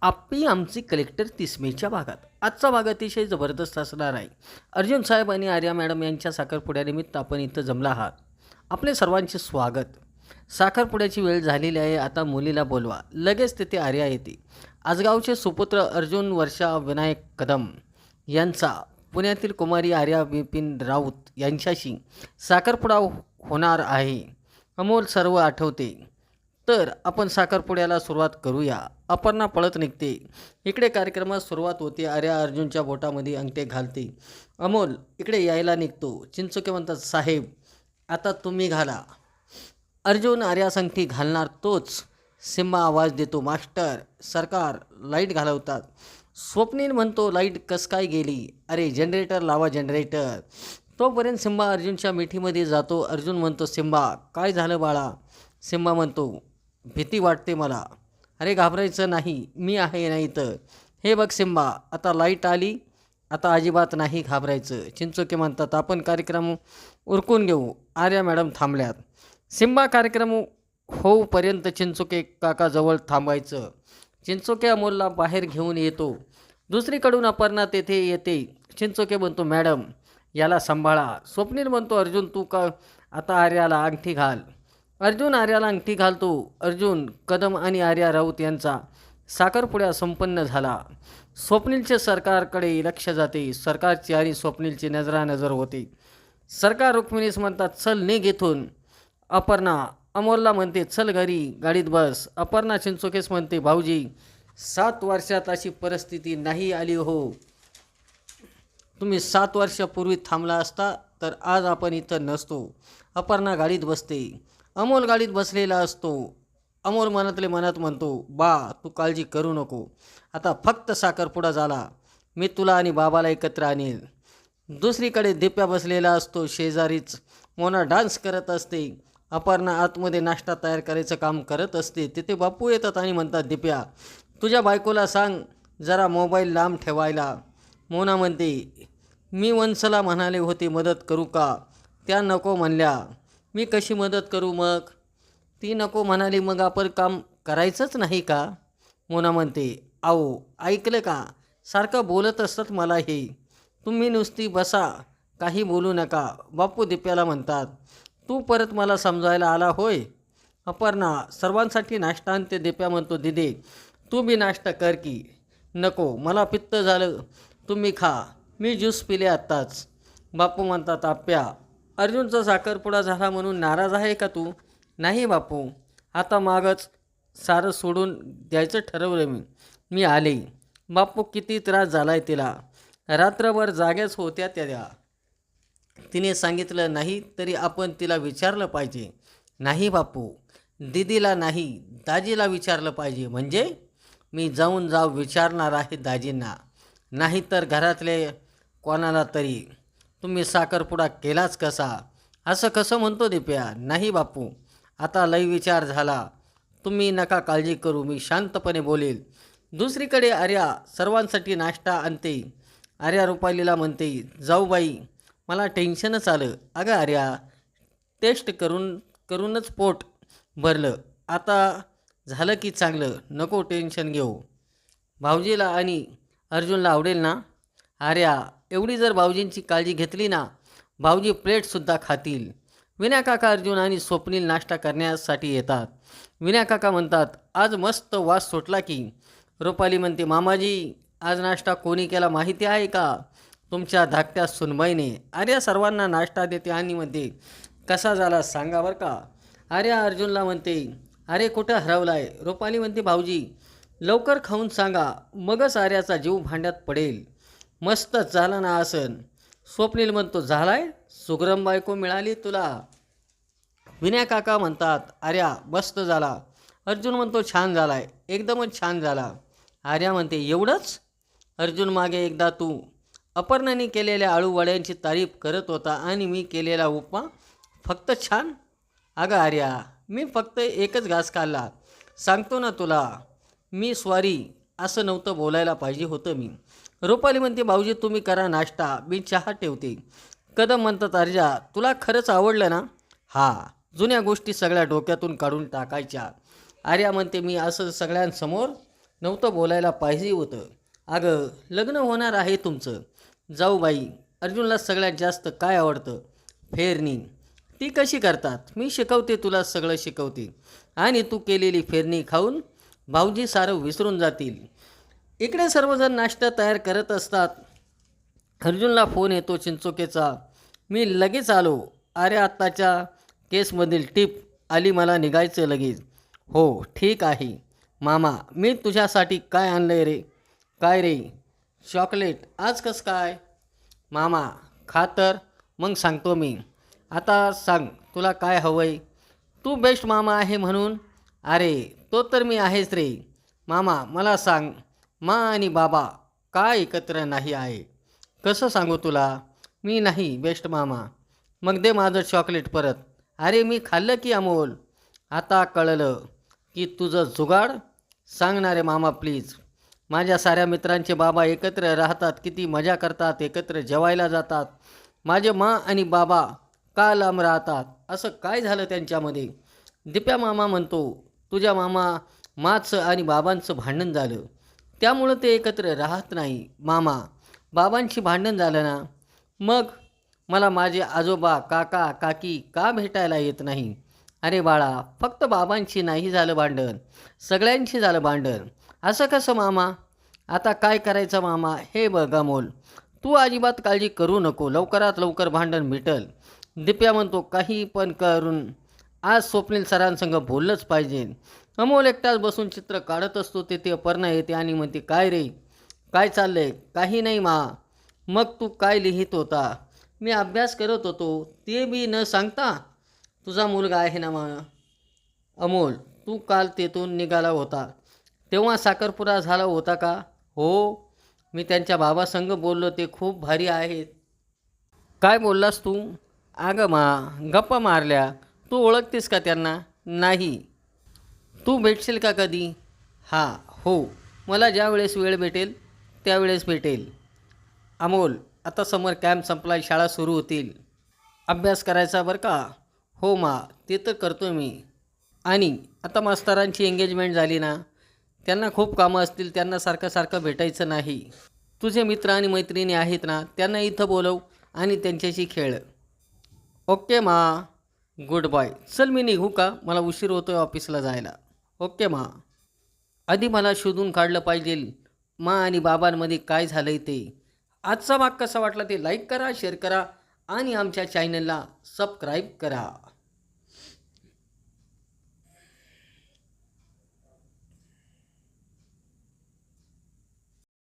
आपली आमची कलेक्टर तिसमेच्या भागात. आजचा भाग अतिशय जबरदस्त असणार आहे. अर्जुन साहेब आणि आर्या मॅडम यांच्या साखरपुड्यानिमित्त आपण इथं जमला आहात. आपले सर्वांचे स्वागत. साखरपुड्याची वेळ झालेली आहे. आता मुलीला बोलवा. लगेच तेथे आर्या येते. आजगावचे सुपुत्र अर्जुन वर्षा विनायक कदम यांचा पुण्यातील कुमारी आर्या विपिन राऊत यांच्याशी साखरपुडा होणार आहे. अमोल सर्व आठवते. तर आपण साखरपुड्याला सुरुवात करूया. अपर्णा पळत निघते. इकडे कार्यक्रमास सुरुवात होते. आर्या अर्जुनच्या बोटामध्ये अंगठे घालते. अमोल इकडे यायला निघतो. चिंचुके म्हणतात, साहेब आता तुम्ही घाला. अर्जुन आर्यास अंगठी घालणार तोच सिम्बा आवाज देतो, मास्टर सरकार लाईट घालवतात. स्वप्नील म्हणतो, लाईट कस काय गेली? अरे जनरेटर लावा जनरेटर. तोपर्यंत सिम्बा अर्जुनच्या मिठीमध्ये जातो. अर्जुन म्हणतो, सिम्बा काय झालं बाळा? सिम्बा म्हणतो, भीती वाटते मला. अरे घाबरायचं नाही, मी आहे नाही तर. हे बघ सिम्बा, आता लाईट आली, आता अजिबात नाही घाबरायचं. चिंचोके म्हणतात, आपण कार्यक्रम उरकून घेऊ. आर्या मॅडम थांबल्यात. सिम्बा कार्यक्रम होऊपर्यंत चिंचोके काकाजवळ थांबायचं. चिंचोके अमोलला बाहेर घेऊन येतो. दुसरीकडून अपर्णा तेथे येते. चिंचोके म्हणतो, मॅडम याला सांभाळा. स्वप्नील म्हणतो, अर्जुन तू का आता आर्याला अंगठी घाल. अर्जुन आर्याला अंगठी घालतो. अर्जुन कदम आणि आर्या राऊत यांचा साखरपुडा संपन्न झाला. स्वप्नीलचे सरकारकडे लक्ष जाते. सरकारची आणि स्वप्नीलची नजरानजर होते. सरकार रुक्मिणीस म्हणतात, चल निघ इथून. अपर्णा अमोलला म्हणते, चल घरी गाडीत बस. अपर्णा चिंचोकेस म्हणते, भाऊजी 7 वर्षात अशी परिस्थिती नाही आली हो. तुम्ही 7 वर्षापूर्वी थांबला असता तर आज आपण इथं नसतो. अपर्णा गाडीत बसते. अमोल गाडीत बसलेला असतो. अमोल मनातले मनात म्हणतो, बा तू काळजी करू नको, आता फक्त साखरपुडा झाला, मी तुला आणि बाबाला एकत्र आणील. दुसरीकडे दिप्या बसलेला असतो. शेजारीच मोना डान्स करत असते. अपर्णा आतमध्ये नाश्ता तयार करायचं काम करत असते. तिथे बापू येतात आणि म्हणतात, दिप्या तुझ्या बायकोला सांग जरा मोबाईल लांब ठेवायला. मोना म्हणते, मी वंशला म्हणाले होते मदत करू का? त्या नको म्हणल्या. मी कशी मदत करू मग? ती नको म्हणाली, मग आपण काम करायचंच नाही का? मोना म्हणते, आओ ऐकलं का, सारखं बोलत असतात मला हे. तुम्ही नुसती बसा, काही बोलू नका. बापू दिप्याला म्हणतात, तू परत मला समजायला आला होय. अपर्णा सर्वांसाठी नाश्ता आणते. दिप्या म्हणतो, दिदे तू बी नाश्ता कर की. नको मला पित्त झालं, तुम्ही खा, मी ज्यूस पिले आत्ताच. बापू म्हणतात, आप्या अर्जुनचा साखरपुडा झाला म्हणून नाराज आहे का तू? नाही बापू, आता मागच सारं सोडून द्यायचं ठरवलं मी आले. बापू किती त्रास झाला आहे तिला, रात्रभर जाग्याच होत्या त्या. तिने सांगितलं नाही तरी आपण तिला विचारलं पाहिजे. नाही बापू, दीदीला नाही दाजीला विचारलं पाहिजे. म्हणजे मी जाऊन विचारणार आहे दाजींना, नाही तर घरातले कोणाला तरी. तुम्ही साखरपुडा केलाच कसा? असं कसं म्हणतो दिप्या? नाही बापू, आता लई विचार झाला, तुम्ही नका काळजी करू, मी शांतपणे बोलेल. दुसरीकडे आर्या सर्वांसाठी नाश्ता आणते. आर्या रुपालीला म्हणते, जाऊ बाई मला टेन्शनच आलं. अगं आर्या, टेस्ट करूनच पोट भरलं, आता झालं की चांगलं, नको टेन्शन घेऊ. भाऊजीला आणि अर्जुनला आवडेल ना? आर्या, एवढी जर भाऊजींची काळजी घेतली ना, भाऊजी प्लेटसुद्धा खातील. विनय काका अर्जुन आणि स्वप्नील नाश्ता करण्यासाठी येतात. विनय काका म्हणतात, आज मस्त वास सुटला की. रुपाली म्हणते, मामाजी आज नाश्ता कोणी केला माहिती आहे का? तुमच्या धाकट्या सुनबाईने. आर्या सर्वांना नाश्ता देते आणि म्हणते, कसा झाला सांगा बरं का. आर्या अर्जुनला म्हणते, अरे कुठं हरवलाय? रुपाली म्हणते, भाऊजी लवकर खाऊन सांगा, मगच आर्याचा जीव भांड्यात पडेल. मस्तच झालं ना आसन. स्वप्नील म्हणतो, झालाय, सुगरम बायको मिळाली तुला. विनय काका म्हणतात, आर्या मस्त झाला. अर्जुन म्हणतो, छान झालाय, एकदमच छान झाला. आर्या म्हणते, एवढंच? अर्जुन, मागे एकदा तू अपर्णाने केलेल्या आळू वड्यांची तारीफ करत होता आणि मी केलेला उपमा फक्त छान. अगं आर्या, मी फक्त एकच घास खाल्ला, सांगतो ना तुला. मी सॉरी असं नव्हतं बोलायला पाहिजे होतं मी. रुपाली म्हणते, भाऊजी तुम्ही करा नाश्ता, मी चहा ठेवते. कदम म्हणतात, अर्जा तुला खरंच आवडलं ना? हा, जुन्या गोष्टी सगळ्या डोक्यातून काढून टाकायच्या. आर्या म्हणते, मी असं सगळ्यांसमोर नव्हतं बोलायला पाहिजे होतं. अगं लग्न होणार आहे तुमचं. जाऊ बाई, अर्जुनला सगळ्यात जास्त काय आवडतं? फेरणी. ती कशी करतात मी शिकवते, तुला सगळं शिकवते. आणि तू केलेली फेरणी खाऊन भाऊजी सारं विसरून जातील. इकडे सर्वजण नाश्ता तयार करत असतात. अर्जुनला फोन येतो चिंचोकेचा. मी लगेच आलो. अरे आत्ताच्या केसमधील टीप आली, मला निघायचं लगेच. हो ठीक आहे मामा, मी तुझ्यासाठी काय आणलं रे? काय रे? चॉकलेट. आज कसं काय? मामा खा तर मग सांगतो मी. आता सांग तुला काय हवंय? तू बेस्ट मामा आहे म्हणून. अरे तो तर मी आहेच रे. मामा मला सांग, मा आणि बाबा का एकत्र नाही आहे? कसं सांगू तुला? मी नाही बेस्ट मामा. मग दे माझं चॉकलेट परत. अरे मी खाल्लं की अमोल. आता कळलं की तुझं जुगाड. सांगणारे मामा प्लीज. माझ्या साऱ्या मित्रांचे बाबा एकत्र राहतात, किती मजा करतात, एकत्र जेवायला जातात. माझे मा आणि बाबा का लांब राहतात? असं काय झालं त्यांच्यामध्ये? दिप्या मामा म्हणतो तुझ्या माचं आणि बाबांचं भांडण झालं, त्यामुळं ते एकत्र राहत नाही. मामा बाबांशी भांडण झालं ना, मग मला माझे आजोबा काका काकी का भेटायला येत नाही? अरे बाळा, फक्त बाबांशी नाही झालं भांडण, सगळ्यांशी झालं भांडण. असं कसं मामा? आता काय करायचं मामा? हे बघ अमोल, तू अजिबात काळजी करू नको, लवकरात लवकर भांडण मिटल. दिप्या म्हणतो काही पण करून आज स्वप्नील सरांसंग बोललंच पाहिजे. अमोल एकटाच बसून चित्र काढत असतो. ते अपर्णा येते आणि म्हणते काय रे, काय चाललंय? काही नाही मा. मग तू काय लिहित होता? मी अभ्यास करत होतो. ते बी न सांगता? तुझा मुलगा आहे ना मा. अमोल तू काल तेथून निघाला होता तेव्हा साखरपुडा झाला होता का? हो, मी त्यांच्या बाबासंग बोललो, ते खूप भारी आहेत. काय बोललास तू? अगं मा, गप्पा मारल्या. तू ओळखतेस का त्यांना? नाही. तू भेटशील का कधी? हां हो, मला ज्या वेळेस वेळ भेटेल त्यावेळेस भेटेल. अमोल आता समर कॅम्प संपला, शाळा सुरू होतील. अभ्यास करायचा बरं का? हो मा, ते तर करतो मी. आणि आता मास्तरांची एंगेजमेंट झाली ना, त्यांना खूप कामं असतील, त्यांना सारखं सारखं भेटायचं नाही. तुझे मित्र आणि मैत्रिणी आहेत ना, त्यांना इथं बोलव आणि त्यांच्याशी खेळ. ओके मा. Goodbye. चल मी निघू का? मला उशीर होतोय ऑफिसला जायला. ओके मा. आधी मला शोधून काढलं पाहिजे मा आणि बाबांमध्ये काय झालंय ते. आजचा भाग कसा वाटला ते लाईक करा, शेअर करा आणि आमच्या चॅनलला सबस्क्राईब करा.